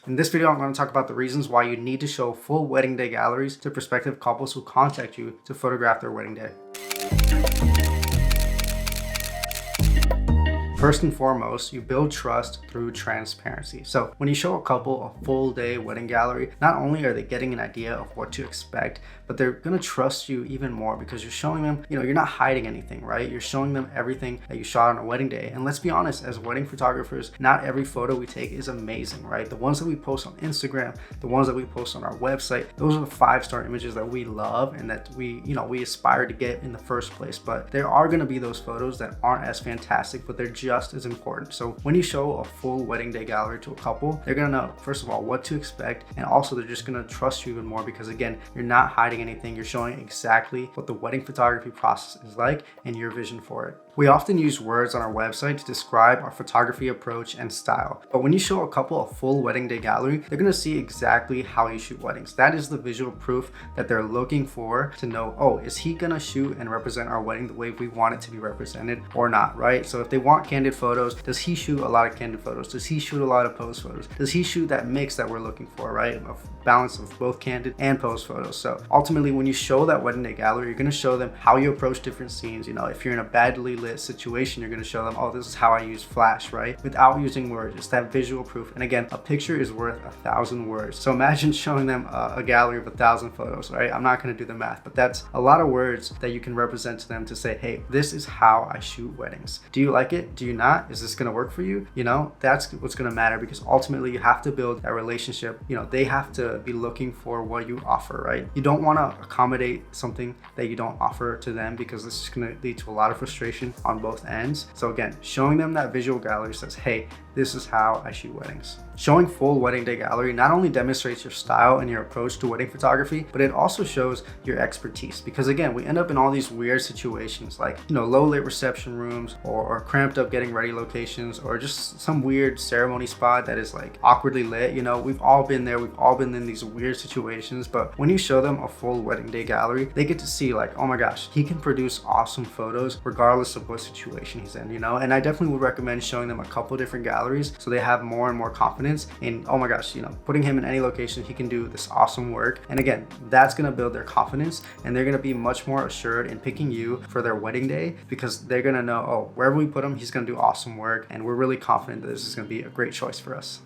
In this video, I'm going to talk about the reasons why you need to show full wedding day galleries to prospective couples who contact you to photograph their wedding day. First and foremost, you build trust through transparency. So when you show a couple a full day wedding gallery, not only are they getting an idea of what to expect, but they're gonna trust you even more because you're showing them, you're not hiding anything, right? You're showing them everything that you shot on a wedding day. And let's be honest, as wedding photographers, not every photo we take is amazing, right? The ones that we post on Instagram, the ones that we post on our website, those are the 5-star images that we love and that we aspire to get in the first place. But there are gonna be those photos that aren't as fantastic, but they're just as important. So when you show a full wedding day gallery to a couple, they're gonna know, first of all, what to expect, and also they're just gonna trust you even more because, again, you're not hiding anything. You're showing exactly what the wedding photography process is like and your vision for it. We often use words on our website to describe our photography approach and style, but when you show a couple a full wedding day gallery, they're gonna see exactly how you shoot weddings. That is the visual proof that they're looking for to know, oh, is he gonna shoot and represent our wedding the way we want it to be represented or not, right? So if they want candid photos, does he shoot a lot of candid photos? Does he shoot a lot of pose photos? Does he shoot that mix that we're looking for, right? Of balance of both candid and pose photos. So ultimately, when you show that wedding day gallery, you're gonna show them how you approach different scenes. If you're in a badly lit situation, you're gonna show them, oh, this is how I use flash, right? Without using words, just that visual proof. And again, a picture is worth 1,000 words. So imagine showing them a gallery of 1,000 photos, right? I'm not gonna do the math, but that's a lot of words that you can represent to them to say, hey, this is how I shoot weddings. Do you like it? Do you not? Is this gonna work for you? That's what's gonna matter, because ultimately you have to build that relationship. They have to be looking for what you offer, right? You don't wanna accommodate something that you don't offer to them, because this is gonna lead to a lot of frustration on both ends. So again, showing them that visual gallery says, hey, this is how I shoot weddings. Showing full wedding day gallery not only demonstrates your style and your approach to wedding photography, but it also shows your expertise. Because again, we end up in all these weird situations like, low lit reception rooms or cramped up getting ready locations, or just some weird ceremony spot that is like awkwardly lit. We've all been there. We've all been in these weird situations. But when you show them a full wedding day gallery, they get to see like, oh my gosh, he can produce awesome photos regardless of what situation he's in, And I definitely would recommend showing them a couple different galleries so they have more and more confidence in, oh my gosh, putting him in any location, he can do this awesome work. And again, that's going to build their confidence, and they're going to be much more assured in picking you for their wedding day, because they're going to know, oh, wherever we put him, he's going to do awesome work, and we're really confident that this is going to be a great choice for us.